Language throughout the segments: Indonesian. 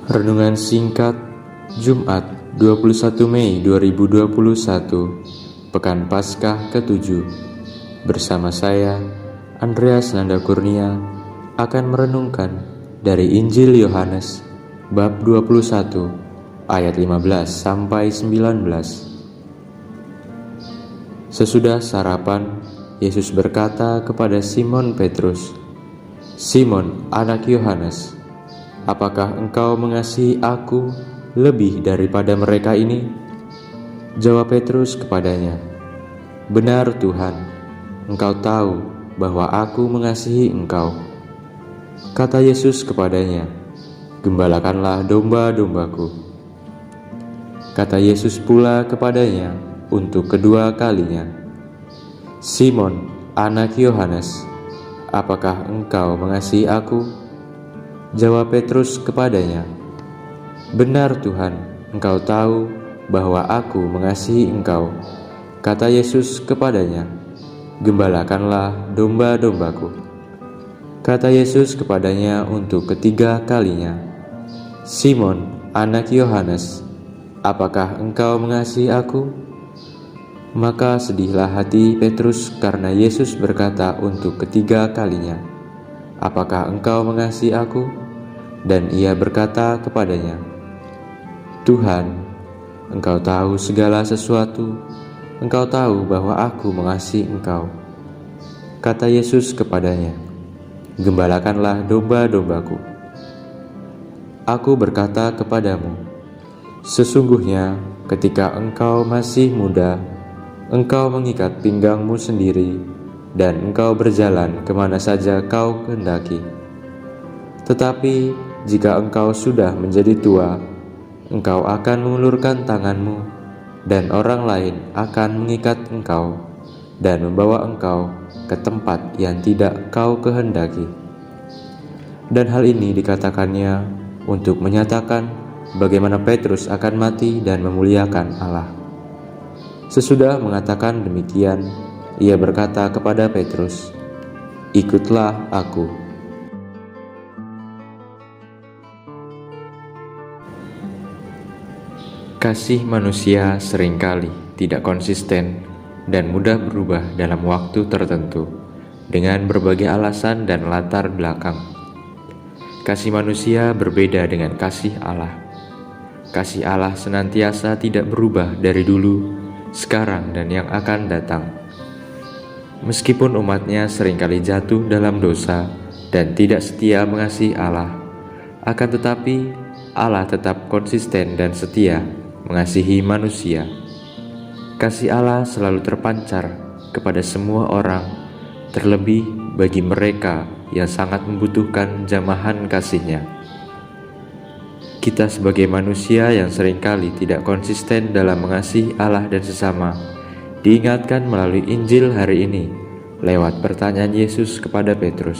Renungan singkat Jumat 21 Mei 2021, Pekan Paskah ke-7. Bersama saya, Andreas Nanda Kurnia, akan merenungkan dari Injil Yohanes bab 21 ayat 15 sampai 19. Sesudah sarapan, Yesus berkata kepada Simon Petrus, "Simon, anak Yohanes, apakah engkau mengasihi aku lebih daripada mereka ini?" Jawab Petrus kepadanya, "Benar Tuhan, Engkau tahu bahwa aku mengasihi Engkau." Kata Yesus kepadanya, "Gembalakanlah domba-dombaku." Kata Yesus pula kepadanya untuk kedua kalinya, "Simon, anak Yohanes, apakah engkau mengasihi aku?" Jawab Petrus kepadanya, "Benar Tuhan, Engkau tahu bahwa aku mengasihi Engkau." Kata Yesus kepadanya, "Gembalakanlah domba-dombaku." Kata Yesus kepadanya untuk ketiga kalinya, "Simon, anak Yohanes, apakah engkau mengasihi aku?" Maka sedihlah hati Petrus karena Yesus berkata untuk ketiga kalinya, "Apakah engkau mengasihi aku?" Dan ia berkata kepadanya, "Tuhan, Engkau tahu segala sesuatu. Engkau tahu bahwa aku mengasihi Engkau." Kata Yesus kepadanya, "Gembalakanlah domba-dombaku. Aku berkata kepadamu, sesungguhnya ketika engkau masih muda, engkau mengikat pinggangmu sendiri, dan engkau berjalan kemana saja kau kehendaki. Tetapi jika engkau sudah menjadi tua, engkau akan mengulurkan tanganmu, dan orang lain akan mengikat engkau dan membawa engkau ke tempat yang tidak kau kehendaki." Dan hal ini dikatakannya untuk menyatakan bagaimana Petrus akan mati dan memuliakan Allah. Sesudah mengatakan demikian, ia berkata kepada Petrus, "Ikutlah aku." Kasih manusia seringkali tidak konsisten dan mudah berubah dalam waktu tertentu dengan berbagai alasan dan latar belakang. Kasih manusia berbeda dengan kasih Allah. Kasih Allah senantiasa tidak berubah dari dulu, sekarang, dan yang akan datang. Meskipun umatnya seringkali jatuh dalam dosa dan tidak setia mengasihi Allah, akan tetapi Allah tetap konsisten dan setia mengasihi manusia. Kasih Allah selalu terpancar kepada semua orang, terlebih bagi mereka yang sangat membutuhkan jamahan kasih-Nya. Kita sebagai manusia yang seringkali tidak konsisten dalam mengasihi Allah dan sesama, diingatkan melalui Injil hari ini lewat pertanyaan Yesus kepada Petrus.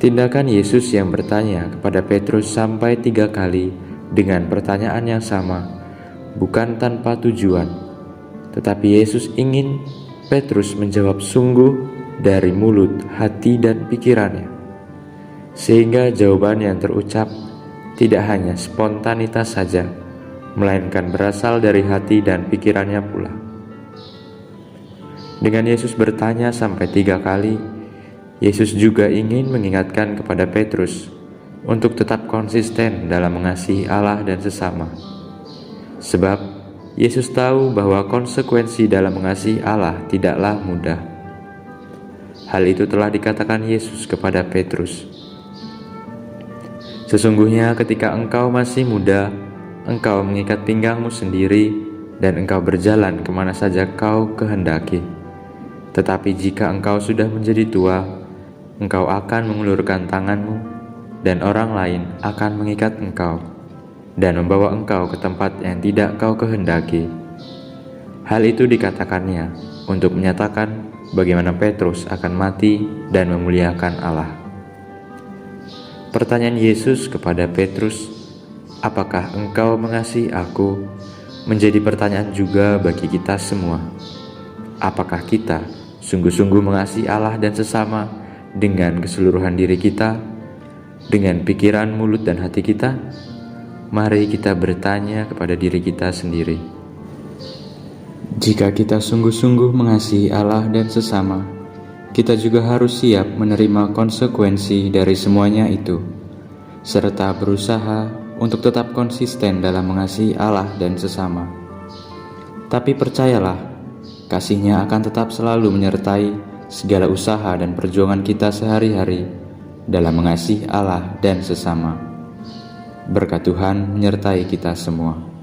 Tindakan Yesus yang bertanya kepada Petrus sampai 3 kali dengan pertanyaan yang sama bukan tanpa tujuan, tetapi Yesus ingin Petrus menjawab sungguh dari mulut, hati, dan pikirannya, sehingga jawaban yang terucap tidak hanya spontanitas saja, melainkan berasal dari hati dan pikirannya pula. Dengan Yesus bertanya sampai 3 kali, Yesus juga ingin mengingatkan kepada Petrus untuk tetap konsisten dalam mengasihi Allah dan sesama. Sebab Yesus tahu bahwa konsekuensi dalam mengasihi Allah tidaklah mudah. Hal itu telah dikatakan Yesus kepada Petrus. "Sesungguhnya ketika engkau masih muda, engkau mengikat pinggangmu sendiri, dan engkau berjalan kemana saja kau kehendaki. Tetapi jika engkau sudah menjadi tua, engkau akan mengulurkan tanganmu, dan orang lain akan mengikat engkau dan membawa engkau ke tempat yang tidak kau kehendaki." Hal itu dikatakannya untuk menyatakan bagaimana Petrus akan mati dan memuliakan Allah. Pertanyaan Yesus kepada Petrus, "Apakah engkau mengasihi aku?" menjadi pertanyaan juga bagi kita semua. Apakah kita sungguh-sungguh mengasihi Allah dan sesama dengan keseluruhan diri kita? Dengan pikiran, mulut, dan hati kita, mari kita bertanya kepada diri kita sendiri. Jika kita sungguh-sungguh mengasihi Allah dan sesama, kita juga harus siap menerima konsekuensi dari semuanya itu, serta berusaha untuk tetap konsisten dalam mengasihi Allah dan sesama. Tapi percayalah, kasih-Nya akan tetap selalu menyertai segala usaha dan perjuangan kita sehari-hari dalam mengasihi Allah dan sesama. Berkat Tuhan menyertai kita semua.